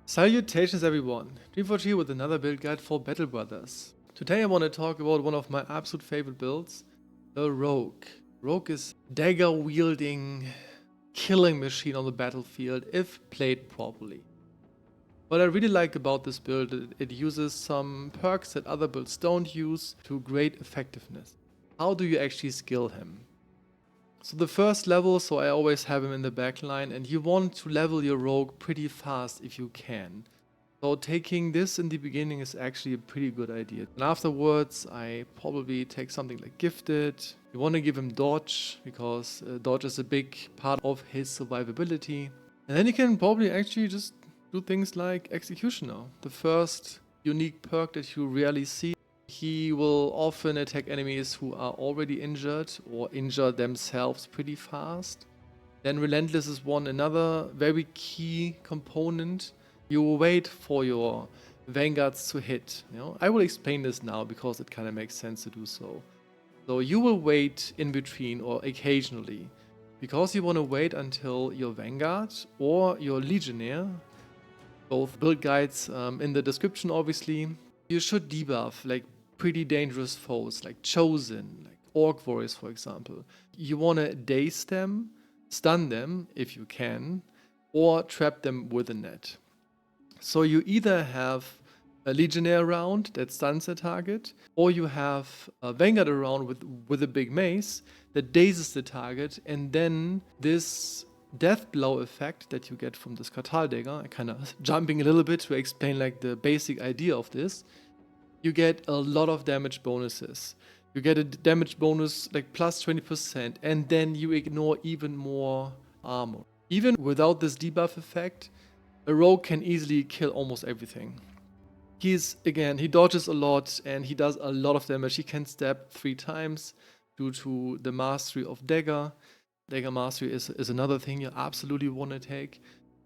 Salutations everyone, Dreamforge here with another build guide for Battle Brothers. Today I want to talk about one of my absolute favorite builds, the Rogue. Rogue is dagger wielding killing machine on the battlefield if played properly. What I really like about this build is it uses some perks that other builds don't use to great effectiveness. How do you actually skill him? So the first level, so I always have him in the backline, and you want to level your rogue pretty fast if you can. So taking this in the beginning is actually a pretty good idea. And afterwards, I probably take something like Gifted. You want to give him dodge, because dodge is a big part of his survivability. And then you can probably actually just do things like Executioner, the first unique perk that you rarely see. He will often attack enemies who are already injured or injure themselves pretty fast. Then Relentless is another very key component. You wait for your vanguards to hit. I will explain this now because it kind of makes sense to do so. So you will wait in between or occasionally, because you want to wait until your vanguard or your legionnaire, both build guides in the description obviously. You should debuff like pretty dangerous foes like Chosen, like Orc Warriors for example. You want to daze them, stun them if you can, or trap them with a net. So you either have a Legionnaire around that stuns a target, or you have a Vanguard around with a big mace that dazes the target, and then this death blow effect that you get from this Katal dagger, I kind of jumping a little bit to explain like the basic idea of this. You get a lot of damage bonuses. You get a damage bonus like plus 20%, and then you ignore even more armor. Even without this debuff effect, a rogue can easily kill almost everything. He dodges a lot and he does a lot of damage. He can stab 3 times due to the mastery of dagger. Dagger mastery is another thing you absolutely want to take.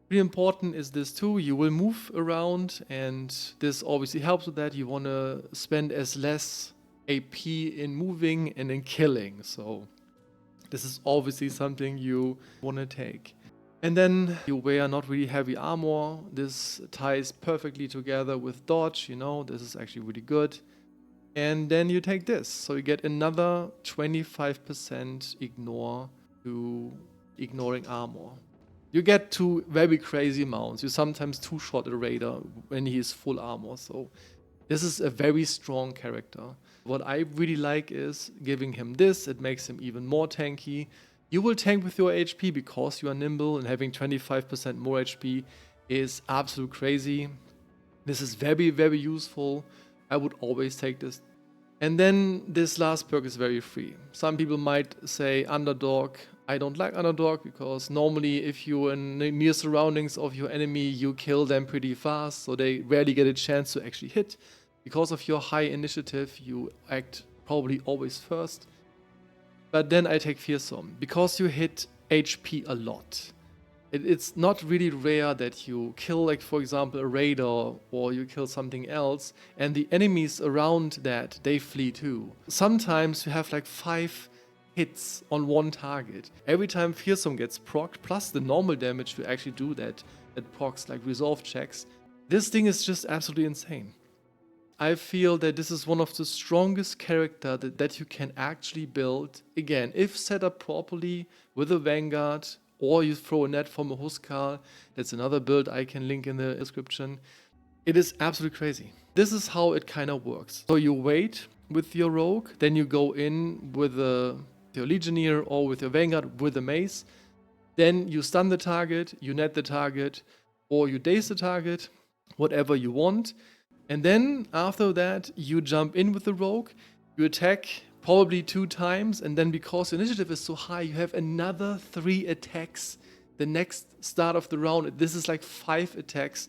Pretty important is this too. You will move around, and this obviously helps with that. You want to spend as less AP in moving and in killing. So this is obviously something you want to take. And then you wear not really heavy armor. This ties perfectly together with dodge. This is actually really good. And then you take this. So you get another 25% ignore to ignoring armor. You get 2 very crazy mounts. You sometimes 2-shot a raider when he is full armor. So this is a very strong character. What I really like is giving him this. It makes him even more tanky. You will tank with your HP because you are nimble, and having 25% more HP is absolute crazy. This is very, very useful. I would always take this. And then this last perk is very free. Some people might say Underdog. I don't like Underdog because normally if you're in the near surroundings of your enemy, you kill them pretty fast, so they rarely get a chance to actually hit. Because of your high initiative, you act probably always first. But then I take Fearsome, because you hit HP a lot. It's not really rare that you kill, like for example, a raider, or you kill something else, and the enemies around that, they flee too. Sometimes you have like 5 hits on one target. Every time Fearsome gets procced, plus the normal damage to actually do that procs like resolve checks, this thing is just absolutely insane. I feel that this is one of the strongest characters that you can actually build, again, if set up properly with a Vanguard, or you throw a net from a Huskar. That's another build I can link in the description. It is absolutely crazy. This is how it kind of works. So you wait with your rogue, then you go in with your legionnaire or with your vanguard with a mace. Then you stun the target, you net the target, or you daze the target, whatever you want. And then after that, you jump in with the rogue, you attack probably 2 times, and then because your initiative is so high, you have another 3 attacks the next start of the round. This is like 5 attacks.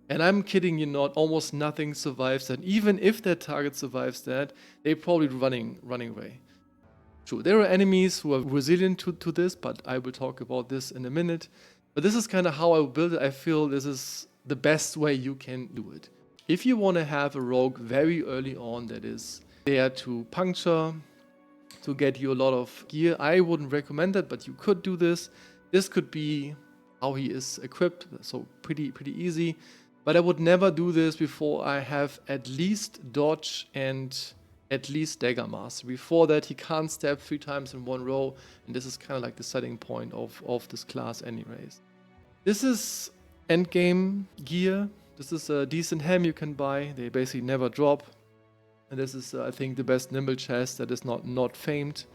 And I'm kidding you not, almost nothing survives that. Even if that target survives that, they're probably running away. True, there are enemies who are resilient to this, but I will talk about this in a minute. But this is kind of how I build it. I feel this is the best way you can do it. If you want to have a rogue very early on that is there to puncture, to get you a lot of gear, I wouldn't recommend that, but you could do this. This could be how he is equipped, so pretty easy. But I would never do this before I have at least dodge and at least dagger master. Before that, he can't stab 3 times in one row, and this is kind of like the setting point of this class anyways. This is endgame gear. This is a decent hem you can buy. They basically never drop. And this is, I think, the best nimble chest that is not famed.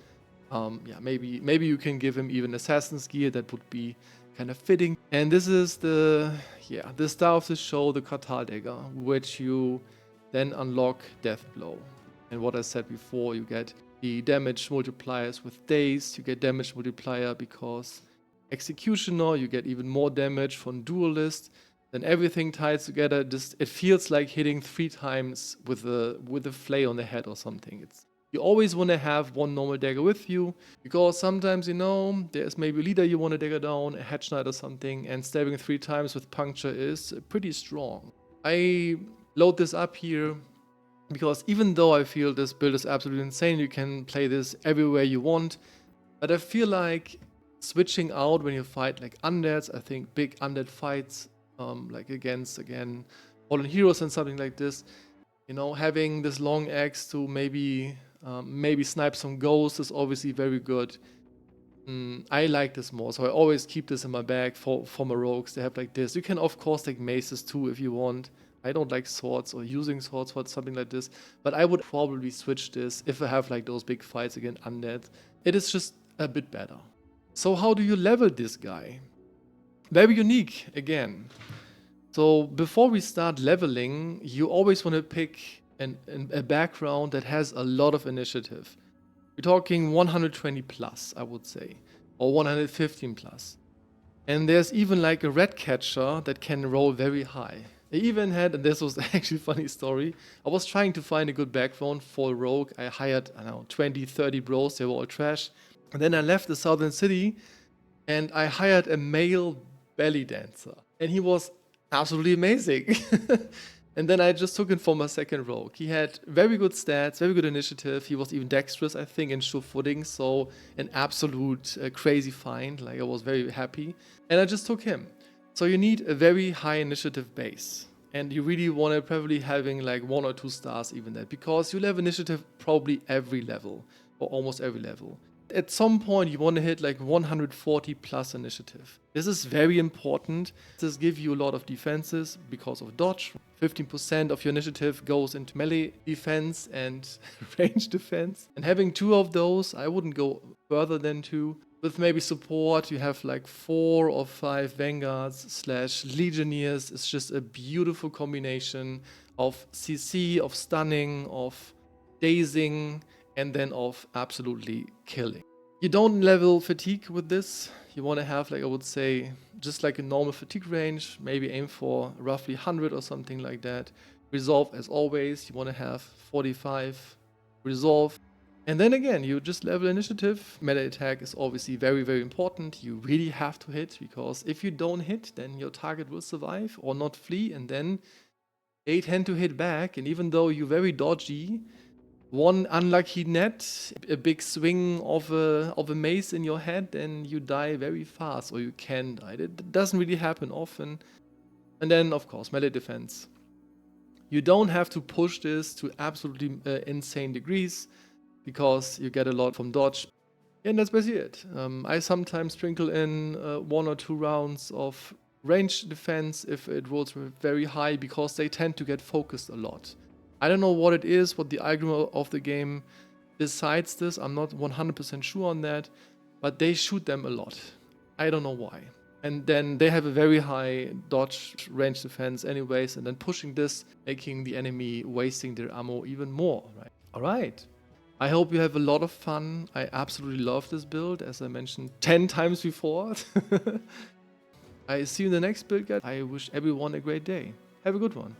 Yeah, maybe you can give him even assassin's gear. That would be kind of fitting. And this is the star of the show, the Katal dagger, which you then unlock Death Blow. And what I said before, you get the damage multipliers with days. You get damage multiplier because executioner. You get even more damage from duelist. Then everything ties together. It feels like hitting 3 times with a flail on the head or something. You always want to have one normal dagger with you, because sometimes, you know, there's maybe a leader you want to dagger down, a hedge knight or something, and stabbing 3 times with puncture is pretty strong. I load this up here because even though I feel this build is absolutely insane, you can play this everywhere you want, but I feel like switching out when you fight like undeads, I think big undead fights, like against, again, fallen heroes and something like this, you know, having this long axe to maybe snipe some ghosts is obviously very good. I like this more, so I always keep this in my bag for my rogues. They have like this. You can of course take maces too if you want. I don't like swords or using swords for something like this, but I would probably switch this if I have like those big fights against undead. It is just a bit better. So how do you level this guy? Very unique again. So before we start leveling, you always want to pick a background that has a lot of initiative. We're talking 120 plus, I would say, or 115 plus. And there's even like a red catcher that can roll very high. I even had, and this was actually a funny story, I was trying to find a good background for a rogue. I hired, I don't know, 20, 30 bros, they were all trash. And then I left the southern city and I hired a male belly dancer. And he was absolutely amazing. And then I just took him for my second rogue. He had very good stats, very good initiative. He was even dexterous, I think, and sure footing. So an absolute crazy find. Like, I was very happy. And I just took him. So you need a very high initiative base. And you really want to probably having like 1 or 2 stars even that. Because you'll have initiative probably every level. Or almost every level. At some point you want to hit like 140 plus initiative. This is very important. This gives you a lot of defenses because of dodge. 15% of your initiative goes into melee defense and range defense. And having 2 of those, I wouldn't go further than 2. With maybe support, you have like 4 or 5 vanguards / legionnaires. It's just a beautiful combination of CC, of stunning, of dazing, and then of absolutely killing. You don't level fatigue with this. You want to have, like, I would say, just like a normal fatigue range, maybe aim for roughly 100 or something like that. Resolve, as always, you want to have 45 resolve. And then again, you just level initiative. Melee attack is obviously very, very important. You really have to hit, because if you don't hit, then your target will survive or not flee, and then they tend to hit back. And even though you're very dodgy, one unlucky net, a big swing of a mace in your head, and you die very fast, or you can die. It doesn't really happen often. And then, of course, melee defense. You don't have to push this to absolutely insane degrees, because you get a lot from dodge. And that's basically it. I sometimes sprinkle in 1 or 2 rounds of range defense if it rolls very high, because they tend to get focused a lot. I don't know what it is, what the algorithm of the game decides this. I'm not 100% sure on that, but they shoot them a lot. I don't know why. And then they have a very high dodge range defense anyways, and then pushing this, making the enemy wasting their ammo even more, right? Alright. I hope you have a lot of fun. I absolutely love this build, as I mentioned 10 times before. I see you in the next build guide. I wish everyone a great day. Have a good one.